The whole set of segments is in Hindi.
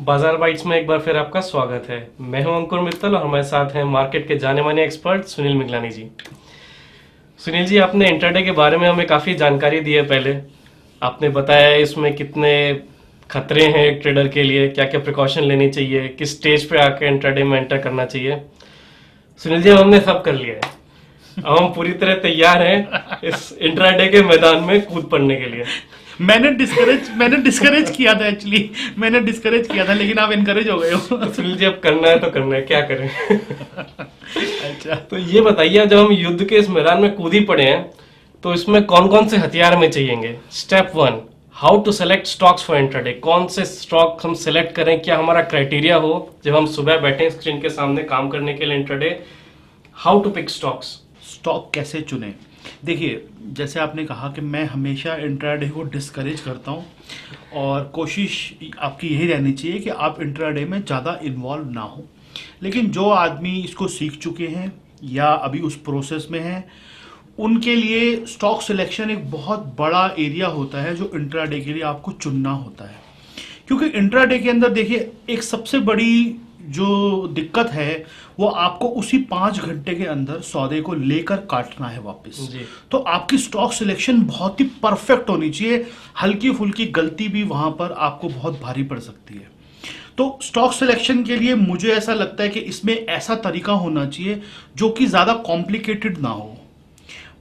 बाजार बाइट्स में एक बार फिर आपका स्वागत है। मैं हूं अंकुर मित्तल और हमारे साथ हैं मार्केट के जाने माने एक्सपर्ट सुनील मिगलानी जी। सुनील जी, आपने इंट्राडे के बारे में हमें काफ़ी जानकारी दी है। पहले आपने बताया इसमें कितने खतरे हैं एक ट्रेडर के लिए, क्या क्या प्रिकॉशन लेनी चाहिए, किस स्टेज पे आके इंट्राडे में एंटर करना चाहिए। सुनील जी, अब हमने सब कर लिया है। अब हम पूरी तरह तैयार हैं इस इंट्राडे के मैदान में कूद पड़ने के लिए। मैंने डिस्करेज किया था एक्चुअली। मैंने डिस्करेज किया था लेकिन आप इनकरेज हो गए हो। तो सुनील जी, अब करना है तो करना है, क्या करें। अच्छा, तो ये बताइए, जब हम युद्ध के इस मैदान में कूद ही पड़े हैं तो इसमें कौन कौन से हथियार हमें चाहिएंगे। Step 1, how to select stocks for intraday. कौन से स्टॉक हम सेलेक्ट करें, क्या हमारा क्राइटेरिया हो जब हम सुबह बैठे स्क्रीन के सामने काम करने के लिए intraday. How to pick stocks. Stock कैसे चुने। देखिए, जैसे आपने कहा कि मैं हमेशा इंट्राडे को डिस्करेज करता हूँ और कोशिश आपकी यही रहनी चाहिए कि आप इंट्राडे में ज़्यादा इन्वॉल्व ना हो। लेकिन जो आदमी इसको सीख चुके हैं या अभी उस प्रोसेस में हैं, उनके लिए स्टॉक सिलेक्शन एक बहुत बड़ा एरिया होता है जो इंट्राडे के लिए आपको चुनना होता है। क्योंकि इंट्राडे के अंदर देखिए, एक सबसे बड़ी जो दिक्कत है वो आपको उसी 5 घंटे के अंदर सौदे को लेकर काटना है वापस जी। तो आपकी स्टॉक सिलेक्शन बहुत ही परफेक्ट होनी चाहिए। हल्की फुल्की गलती भी वहां पर आपको बहुत भारी पड़ सकती है। तो स्टॉक सिलेक्शन के लिए मुझे ऐसा लगता है कि इसमें ऐसा तरीका होना चाहिए जो कि ज्यादा कॉम्प्लिकेटेड ना हो,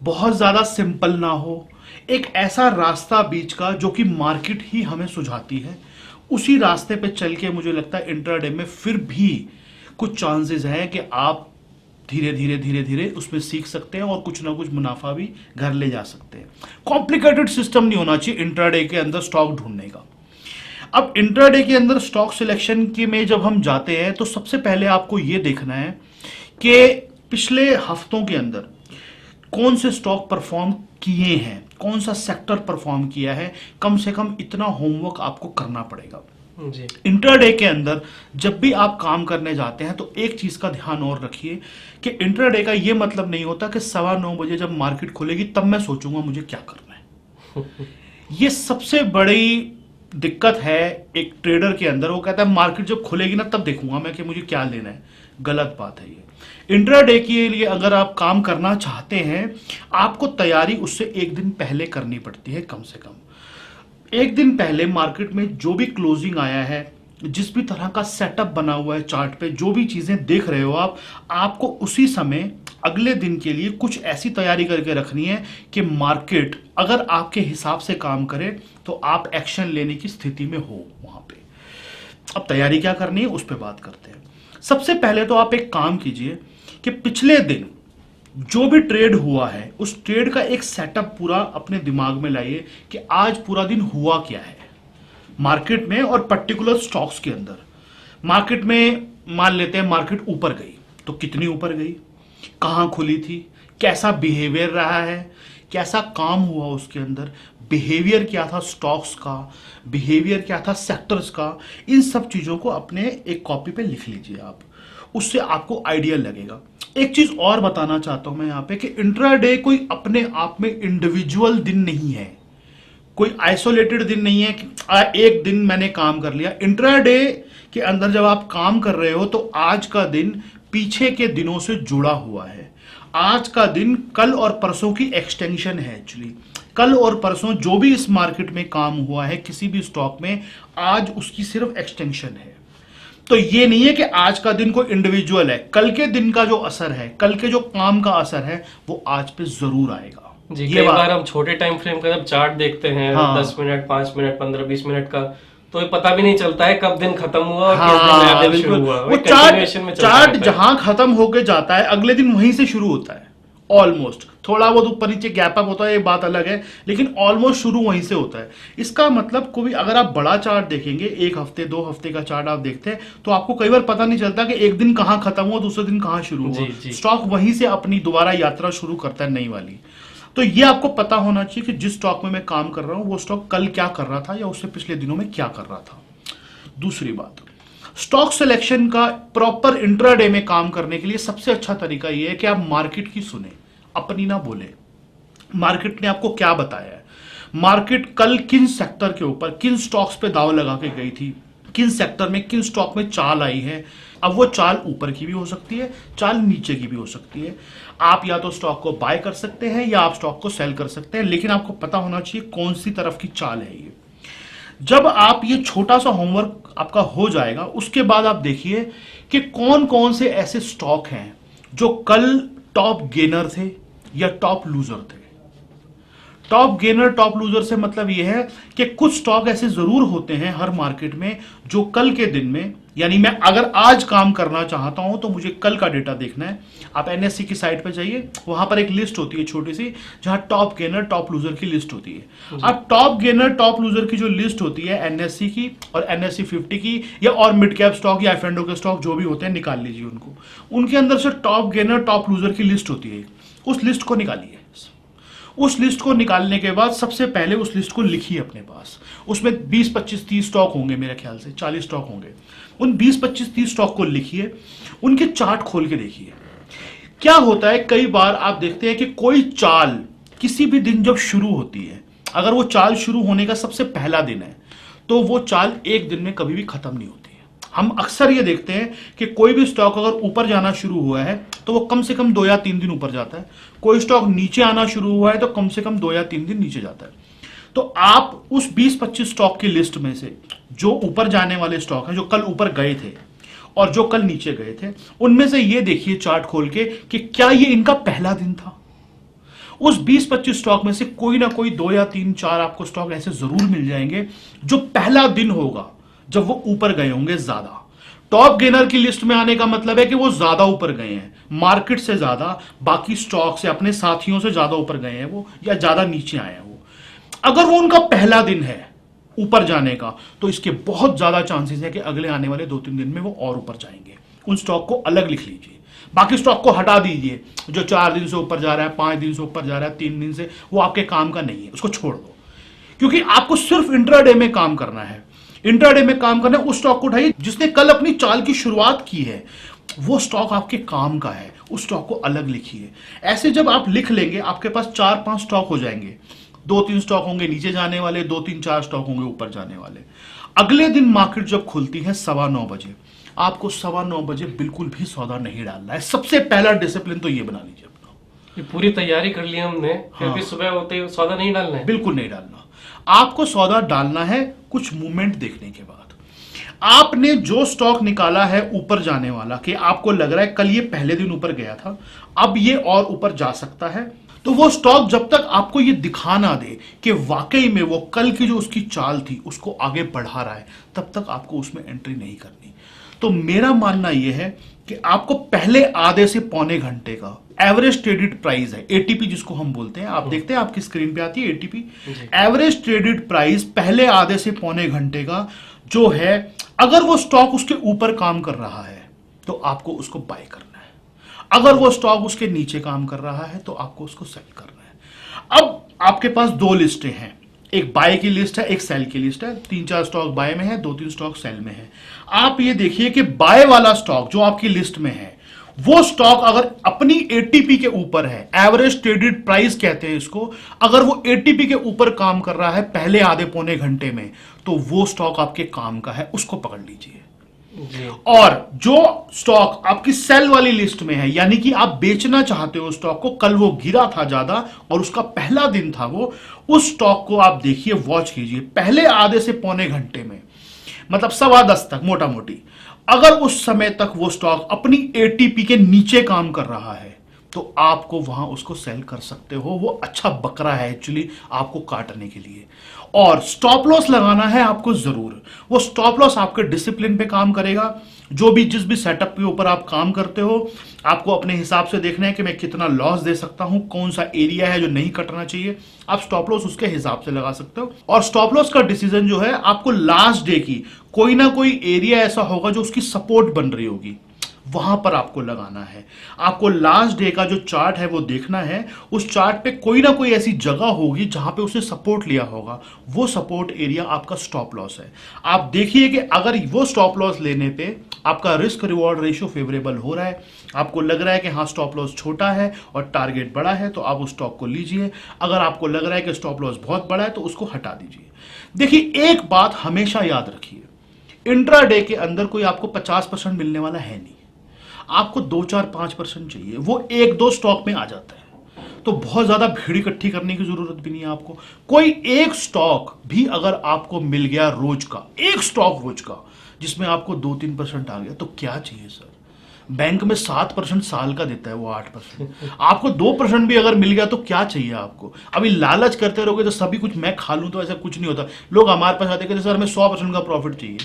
बहुत ज्यादा सिंपल ना हो। एक ऐसा रास्ता बीच का जो कि मार्केट ही हमें सुझाती है, उसी रास्ते पे चल के मुझे लगता है इंट्राडे में फिर भी कुछ चांसेस हैं कि आप धीरे धीरे उसमें सीख सकते हैं और कुछ ना कुछ मुनाफा भी घर ले जा सकते हैं। कॉम्प्लिकेटेड सिस्टम नहीं होना चाहिए इंट्राडे के अंदर स्टॉक ढूंढने का। अब इंट्राडे के अंदर स्टॉक सिलेक्शन के में जब हम जाते हैं तो सबसे पहले आपको यह देखना है कि पिछले हफ्तों के अंदर कौन से स्टॉक परफॉर्म किए हैं, कौन सा सेक्टर परफॉर्म किया है। कम से कम इतना होमवर्क आपको करना पड़ेगा। जी। इंट्राडे के अंदर जब भी आप काम करने जाते हैं तो एक चीज का ध्यान और रखिए कि इंट्राडे का यह मतलब नहीं होता कि 9:15 जब मार्केट खुलेगी तब मैं सोचूंगा मुझे क्या करना है। यह सबसे बड़ी दिक्कत है एक ट्रेडर के अंदर। वो कहता है मार्केट जब खुलेगी ना तब देखूंगा मैं कि मुझे क्या लेना है। गलत बात है ये। इंट्राडे के लिए अगर आप काम करना चाहते हैं, आपको तैयारी उससे एक दिन पहले करनी पड़ती है। कम से कम एक दिन पहले मार्केट में जो भी क्लोजिंग आया है, जिस भी तरह का सेटअप बना हुआ है चार्ट पे, जो भी चीजें देख रहे हो आप, आपको उसी समय अगले दिन के लिए कुछ ऐसी तैयारी करके रखनी है कि मार्केट अगर आपके हिसाब से काम करे तो आप एक्शन लेने की स्थिति में हो वहां पे। अब तैयारी क्या करनी है उस पर बात करते हैं। सबसे पहले तो आप एक काम कीजिए कि पिछले दिन जो भी ट्रेड हुआ है उस ट्रेड का एक सेटअप पूरा अपने दिमाग में लाइए कि आज पूरा दिन हुआ क्या है मार्केट में और पर्टिकुलर स्टॉक्स के अंदर। मार्केट में मान लेते हैं मार्केट ऊपर गई तो कितनी ऊपर गई, कहां खुली थी, कैसा बिहेवियर रहा है, कैसा काम हुआ उसके अंदर, बिहेवियर क्या था स्टॉक्स का, बिहेवियर क्या था सेक्टर्स का। इन सब चीजों को अपने एक कॉपी पे लिख लीजिए आप, उससे आपको आइडिया लगेगा। एक चीज और बताना चाहता हूं मैं यहां पे कि इंट्राडे कोई अपने आप में इंडिविजुअल दिन नहीं है, कोई आइसोलेटेड दिन नहीं है कि एक दिन मैंने काम कर लिया। इंट्राडे के अंदर जब आप काम कर रहे हो तो आज का दिन पीछे के दिनों से जुड़ा हुआ है। आज का दिन कल और परसों की एक्सटेंशन है। एक्चुअली कल और परसों जो भी इस मार्केट में काम हुआ है किसी भी स्टॉक में, आज उसकी सिर्फ एक्सटेंशन है। तो ये नहीं है कि आज का दिन कोई इंडिविजुअल है, कल के दिन का जो असर है, कल के जो काम का असर है वो आज पे जरूर आएगा। जी, ये कई बात बार हम छोटे टाइम फ्रेम का जब चार्ट देखते हैं, हाँ। 10 मिनट, 5 मिनट, 15-20 मिनट का, तो ये पता भी नहीं चलता है कब दिन खत्म हुआ और किस दिन नया हाँ दिन बिल्कुल। शुरू हुआ। वो कंटिन्यूएशन में चलता चार्ट रहता है। जहां खत्म होके जाता है अगले दिन वहीं से शुरू होता है ऑलमोस्ट। थोड़ा बहुत ऊपर नीचे गैप अप होता है, ये बात अलग है, लेकिन ऑलमोस्ट शुरू वहीं से होता है। इसका मतलब कोई अगर आप बड़ा चार्ट देखेंगे, 1 हफ्ते 2 हफ्ते का चार्ट आप देखते हैं तो आपको कई बार पता नहीं चलता कि एक दिन कहां खत्म हुआ, दूसरे दिन कहां शुरू हुआ। जी। स्टॉक वहीं से अपनी दोबारा यात्रा शुरू करता है नई वाली। तो ये आपको पता होना चाहिए कि जिस स्टॉक में मैं काम कर रहा हूं वो स्टॉक कल क्या कर रहा था या उससे पिछले दिनों में क्या कर रहा था। दूसरी बात, स्टॉक सिलेक्शन का प्रॉपर इंट्राडे में काम करने के लिए सबसे अच्छा तरीका यह है कि आप मार्केट की सुने, अपनी ना बोले। मार्केट ने आपको क्या बताया है, मार्केट कल किन सेक्टर के ऊपर किन स्टॉक्स पे दाव लगा के गई थी, किन सेक्टर में किन स्टॉक में चाल आई है। अब वो चाल ऊपर की भी हो सकती है, चाल नीचे की भी हो सकती है। आप या तो स्टॉक को बाय कर सकते हैं या आप स्टॉक को सेल कर सकते हैं, लेकिन आपको पता होना चाहिए कौन सी तरफ की चाल है ये। जब आप ये छोटा सा होमवर्क आपका हो जाएगा, उसके बाद आप देखिए कि कौन कौन से ऐसे स्टॉक हैं जो कल टॉप गेनर थे या टॉप लूजर थे। टॉप गेनर टॉप लूजर से मतलब यह है कि कुछ स्टॉक ऐसे जरूर होते हैं हर मार्केट में जो कल के दिन में, यानी मैं अगर आज काम करना चाहता हूं तो मुझे कल का डेटा देखना है। आप एनएससी की साइट पे जाइए, वहां पर एक लिस्ट होती है छोटी सी, जहां टॉप गेनर टॉप लूजर की लिस्ट होती है। अब टॉप गेनर टॉप लूजर की जो लिस्ट होती है एनएससी की और एनएससी 50 की या और मिड कैप स्टॉक या एफ के स्टॉक जो भी होते हैं, निकाल लीजिए उनको। उनके अंदर से टॉप गेनर टॉप लूजर की लिस्ट होती है, उस लिस्ट को निकालिए। उस लिस्ट को निकालने के बाद सबसे पहले उस लिस्ट को लिखिए अपने पास। उसमें 20 25 30 स्टॉक होंगे, मेरे ख्याल से 40 स्टॉक होंगे। उन 20 25 30 स्टॉक को लिखिए, उनके चार्ट खोल के देखिए। क्या होता है, कई बार आप देखते हैं कि कोई चाल किसी भी दिन जब शुरू होती है, अगर वो चाल शुरू होने का सबसे पहला दिन है तो वो चाल एक दिन में कभी भी खत्म नहीं होती है। हम अक्सर ये देखते हैं कि कोई भी स्टॉक अगर ऊपर जाना शुरू हुआ है तो वो कम से कम 2 या 3 दिन ऊपर जाता है। कोई स्टॉक नीचे आना शुरू हुआ है तो कम से कम 2 या 3 दिन नीचे जाता है। तो आप उस 20-25 स्टॉक की लिस्ट में से जो ऊपर जाने वाले स्टॉक हैं, जो कल ऊपर गए थे और जो कल नीचे गए थे, उनमें से ये देखिए चार्ट खोल के कि क्या ये इनका पहला दिन था। उस 20-25 स्टॉक में से कोई ना कोई 2 या 3 4 आपको स्टॉक ऐसे जरूर मिल जाएंगे जो पहला दिन होगा जब वो ऊपर गए होंगे ज्यादा। टॉप गेनर की लिस्ट में आने का मतलब है कि वो ज्यादा ऊपर गए हैं, मार्केट से ज्यादा, बाकी स्टॉक से, अपने साथियों से ज्यादा ऊपर गए हैं वो, या ज्यादा नीचे आए हैं वो। अगर वो उनका पहला दिन है ऊपर जाने का तो इसके बहुत ज्यादा चांसेस है कि अगले आने वाले 2-3 दिन में वो और ऊपर जाएंगे। उन स्टॉक को अलग लिख लीजिए, बाकी स्टॉक को हटा दीजिए। जो 4 दिन से ऊपर जा रहा है, 5 दिन से ऊपर जा रहा है, 3 दिन से, वो आपके काम का नहीं है, उसको छोड़ दो। क्योंकि आपको सिर्फ इंट्राडे में काम करना है। इंट्राडे में काम करना है, उस स्टॉक को उठाइए जिसने कल अपनी चाल की शुरुआत की है, वो स्टॉक आपके काम का है, उस स्टॉक को अलग लिखिए। ऐसे जब आप लिख लेंगे आपके पास 4-5 स्टॉक हो जाएंगे। 2-3 स्टॉक होंगे नीचे जाने वाले, 2-3-4 स्टॉक होंगे ऊपर जाने वाले। अगले दिन मार्केट जब खुलती है 9:15 बजे, आपको 9:15 बजे बिल्कुल भी सौदा नहीं डालना है। सबसे पहला डिसिप्लिन तो ये बना लीजिए अपना। ये पूरी तैयारी कर ली हमने, फिर भी सुबह होते ही सौदा नहीं डालना है। बिल्कुल नहीं डालना। आपको सौदा डालना है कुछ मूवमेंट देखने के बाद। आपने जो स्टॉक निकाला है ऊपर जाने वाला, कि आपको लग रहा है कल ये पहले दिन ऊपर गया था, अब ये और ऊपर जा सकता है, तो वो स्टॉक जब तक आपको ये दिखा ना दे कि वाकई में वो कल की जो उसकी चाल थी उसको आगे बढ़ा रहा है, तब तक आपको उसमें एंट्री नहीं करनी। तो मेरा मानना यह है कि आपको पहले आधे से पौने घंटे का एवरेज ट्रेडेड प्राइस है, एटीपी जिसको हम बोलते हैं, आप देखते हैं आपकी स्क्रीन पे आती है एटीपी, एवरेज ट्रेडेड प्राइस पहले आधे से पौने घंटे का जो है, अगर वो स्टॉक उसके ऊपर काम कर रहा है तो आपको उसको बाय करना है। अगर वो स्टॉक उसके नीचे काम कर रहा है तो आपको उसको सेल करना है। अब आपके पास 2 लिस्टें हैं, एक बाय की लिस्ट है, एक सेल की लिस्ट है। 3-4 स्टॉक बाय में है, 2-3 स्टॉक सेल में है। आप ये देखिए कि बाय वाला स्टॉक जो आपकी लिस्ट में है, वो स्टॉक अगर अपनी एटीपी के ऊपर है, एवरेज ट्रेडेड प्राइस कहते हैं इसको, अगर वो एटीपी के ऊपर काम कर रहा है पहले आधे पौने घंटे में, तो वो स्टॉक आपके काम का है, उसको पकड़ लीजिए। और जो स्टॉक आपकी सेल वाली लिस्ट में है, यानी कि आप बेचना चाहते हो स्टॉक को, कल वो गिरा था ज्यादा और उसका पहला दिन था वो, उस स्टॉक को आप देखिए, वॉच कीजिए पहले आधे से पौने घंटे में, मतलब 9:15 तक मोटा मोटी, अगर उस समय तक वो स्टॉक अपनी एटीपी के नीचे काम कर रहा है तो आपको वहां उसको सेल कर सकते हो। वो अच्छा बकरा है एक्चुअली आपको काटने के लिए। और स्टॉप लॉस लगाना है आपको जरूर। वो स्टॉप लॉस आपके डिसिप्लिन पे काम करेगा। जो भी जिस भी सेटअप के ऊपर आप काम करते हो, आपको अपने हिसाब से देखना है कि मैं कितना लॉस दे सकता हूं, कौन सा एरिया है जो नहीं कटना चाहिए, आप स्टॉप लॉस उसके हिसाब से लगा सकते हो। और स्टॉप लॉस का डिसीजन जो है, आपको लास्ट डे की कोई ना कोई एरिया ऐसा होगा जो उसकी सपोर्ट बन रही होगी, वहां पर आपको लगाना है। आपको लास्ट डे का जो चार्ट है वो देखना है, उस चार्ट पे कोई ना कोई ऐसी जगह होगी जहां पे उसने सपोर्ट लिया होगा, वो सपोर्ट एरिया आपका स्टॉप लॉस है। आप देखिए कि अगर वो स्टॉप लॉस लेने पे आपका रिस्क रिवॉर्ड रेशियो फेवरेबल हो रहा है, आपको लग रहा है कि हाँ स्टॉप लॉस छोटा है और टारगेट बड़ा है, तो आप उस स्टॉक को लीजिए। अगर आपको लग रहा है कि स्टॉप लॉस बहुत बड़ा है तो उसको हटा दीजिए। देखिए एक बात हमेशा याद रखिए, इंट्राडे के अंदर कोई आपको 50% मिलने वाला है नहीं, आपको 2-4-5% चाहिए, वो 1-2 स्टॉक में आ जाता है। तो बहुत ज्यादा भीड़ इकट्ठी करने की जरूरत भी नहीं है आपको। कोई एक स्टॉक भी अगर आपको मिल गया रोज का, एक स्टॉक रोज का जिसमें आपको 2-3% आ गया, तो क्या चाहिए सर? बैंक में 7% साल का देता है, वो 8%। आपको 2% भी अगर मिल गया तो क्या चाहिए आपको? अभी लालच करते रहोगे तो सभी कुछ मैं खा लूं तो ऐसा कुछ नहीं होता। लोग हमारे पास आते कहते सर हमें 100% का प्रॉफिट चाहिए।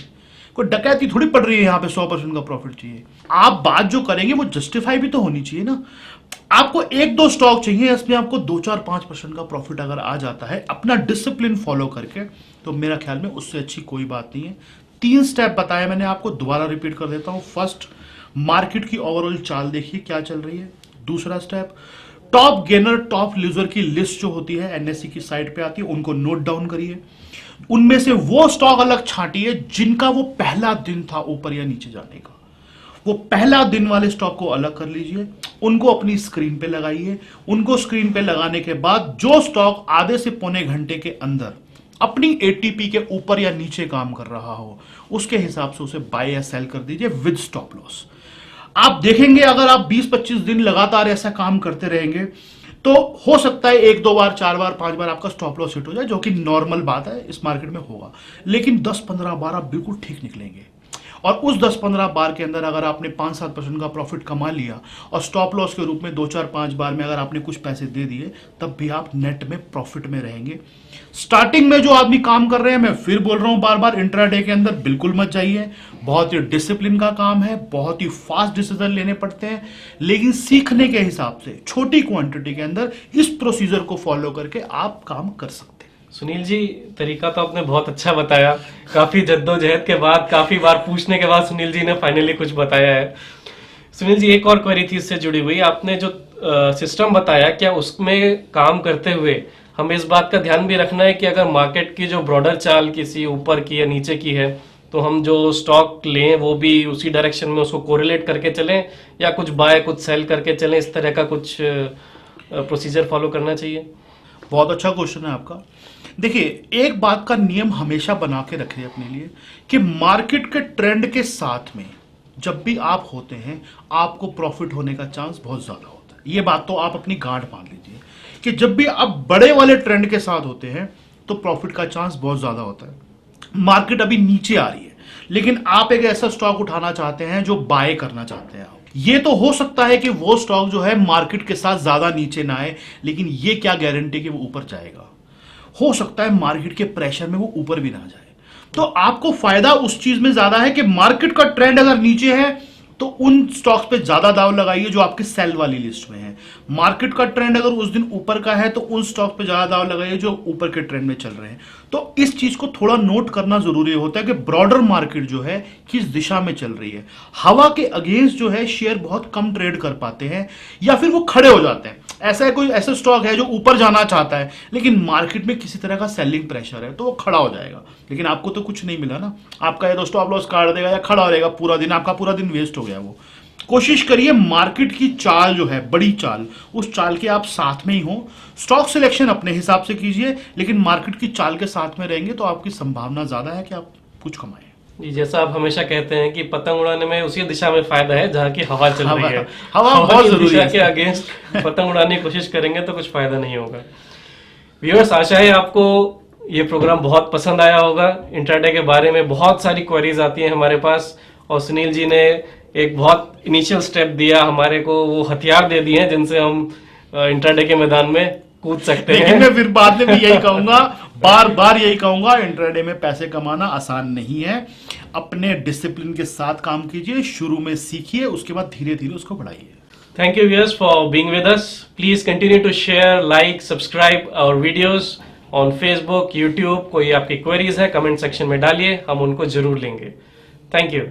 कोई डकैती थोड़ी पड़ रही है यहाँ पे 100% का प्रॉफिट चाहिए। आप बात जो करेंगे वो जस्टिफाई भी तो होनी चाहिए ना। आपको 1-2 स्टॉक चाहिए, इसमें आपको 2-4-5% का प्रॉफिट अगर आ जाता है अपना डिसिप्लिन फॉलो करके, तो मेरा ख्याल में उससे अच्छी कोई बात नहीं है। 3 स्टेप बताए मैंने आपको, दोबारा रिपीट कर देता हूं। फर्स्ट, मार्केट की ओवरऑल चाल देखिए क्या चल रही है। दूसरा step, top gainer top loser की लिस्ट जो होती है एनएससी की साइट पे आती है, उनको नोट डाउन करिए। उनमें से वो स्टॉक अलग छांटिए जिनका वो पहला दिन था ऊपर या नीचे जाने का। वो पहला दिन वाले स्टॉक को अलग कर लीजिए, उनको अपनी स्क्रीन पे लगाइए। उनको स्क्रीन पे लगाने के बाद जो स्टॉक आधे से पौने घंटे के अंदर अपनी एटीपी के ऊपर या नीचे काम कर रहा हो, उसके हिसाब से उसे बाय या सेल कर दीजिए विद स्टॉप लॉस। आप देखेंगे अगर आप 20-25 दिन लगातार ऐसा काम करते रहेंगे तो हो सकता है 1-2 बार 4 बार 5 बार आपका स्टॉप लॉस हिट हो जाए, जो कि नॉर्मल बात है, इस मार्केट में होगा। लेकिन 10-15 बार आप बिल्कुल ठीक निकलेंगे। और उस 10-15 बार के अंदर अगर आपने 5-7% का प्रॉफिट कमा लिया और स्टॉप लॉस के रूप में 2-4-5 बार में अगर आपने कुछ पैसे दे दिए, तब भी आप नेट में प्रॉफिट में रहेंगे। स्टार्टिंग में जो आदमी काम कर रहे हैं, मैं फिर बोल रहा हूं बार बार, इंट्राडे के अंदर बिल्कुल मत जाइए। बहुत ही डिसिप्लिन का काम है, बहुत ही फास्ट डिसीजन लेने पड़ते हैं, लेकिन सीखने के हिसाब से छोटी क्वांटिटी के अंदर इस प्रोसीजर को फॉलो करके आप काम कर सकते हैं। सुनील जी, तरीका तो आपने बहुत अच्छा बताया। काफी जद्दोजहद के बाद, काफी बार पूछने के बाद सुनील जी ने फाइनली कुछ बताया है। सुनील जी, एक और क्वेरी थी इससे जुड़ी हुई। आपने जो सिस्टम बताया, क्या उसमें काम करते हुए हमें इस बात का ध्यान भी रखना है कि अगर मार्केट की जो ब्रॉडर चाल किसी ऊपर की या नीचे की है, तो हम जो स्टॉक लें वो भी उसी डायरेक्शन में उसको कोरिलेट करके चलें, या कुछ बाय कुछ सेल करके चलें, इस तरह का कुछ प्रोसीजर फॉलो करना चाहिए? बहुत अच्छा क्वेश्चन है आपका। देखिए, एक बात का नियम हमेशा बना के रखिए अपने लिए कि मार्केट के ट्रेंड के साथ में जब भी आप होते हैं, आपको प्रॉफिट होने का चांस बहुत ज्यादा होता है। ये बात तो आप अपनी गांठ बांध लीजिए कि जब भी आप बड़े वाले ट्रेंड के साथ होते हैं तो प्रॉफिट का चांस बहुत ज्यादा होता है। मार्केट अभी नीचे आ रही है, लेकिन आप एक ऐसा स्टॉक उठाना चाहते हैं जो बाय करना चाहते हैं आप। ये तो हो सकता है कि वो स्टॉक जो है मार्केट के साथ ज्यादा नीचे ना आए, लेकिन ये क्या गारंटी कि वो ऊपर जाएगा? हो सकता है मार्केट के प्रेशर में वो ऊपर भी ना जाए। तो आपको फायदा उस चीज में ज्यादा है कि मार्केट का ट्रेंड अगर नीचे है तो उन स्टॉक्स पे ज्यादा दाव लगाइए जो आपके सेल वाली लिस्ट में है। मार्केट का ट्रेंड अगर उस दिन ऊपर का है तो उन स्टॉक पे ज्यादा दाव लगाइए जो ऊपर के ट्रेंड में चल रहे हैं। तो इस चीज को थोड़ा नोट करना जरूरी होता है कि ब्रॉडर मार्केट जो है किस दिशा में चल रही है। हवा के अगेंस्ट जो है शेयर बहुत कम ट्रेड कर पाते हैं या फिर वो खड़े हो जाते हैं। ऐसा कोई ऐसा स्टॉक है जो ऊपर जाना चाहता है लेकिन मार्केट में किसी तरह का सेलिंग प्रेशर है, तो वो खड़ा हो जाएगा, लेकिन आपको तो कुछ नहीं मिला ना। आपका या तो स्टॉप लॉस काट देगा या खड़ा रहेगा पूरा दिन, आपका पूरा दिन वेस्ट हो गया। वो कोशिश करिए मार्केट की चाल जो है, बड़ी चाल, उस चाल के आप साथ में ही हो। स्टॉक सिलेक्शन अपने हिसाब से कीजिए, लेकिन मार्केट की चाल के साथ में रहेंगे तो आपकी संभावना ज्यादा है कि आप कुछ कमाएं। जी, जैसा आप हमेशा कहते हैं कि पतंग उड़ाने में उसी दिशा में फायदा है जहाँ की हवा चल रही है। हवा बहुत की जरूरी दिशा है। के अगेंस्ट पतंग उड़ाने की कोशिश करेंगे तो कुछ फायदा नहीं होगा। व्यूअर्स, आशा है आपको ये प्रोग्राम बहुत पसंद आया होगा। इंट्राडे के बारे में बहुत सारी क्वेरीज आती हैं हमारे पास, और सुनील जी ने एक बहुत इनिशियल स्टेप दिया हमारे को, वो हथियार दे दिए हैं जिनसे हम इंट्राडे के मैदान में कूद सकते हैं। लेकिन मैं फिर बाद में भी यही कहूंगा, बार बार यही कहूंगा, इंट्राडे में पैसे कमाना आसान नहीं है। अपने डिसिप्लिन के साथ काम कीजिए, शुरू में सीखिए, उसके बाद धीरे धीरे उसको बढ़ाइए। Thank you viewers for being with us. Please continue to share, like, subscribe our videos on Facebook, YouTube. कोई आपकी queries है कमेंट सेक्शन में डालिए, हम उनको जरूर लेंगे। Thank you.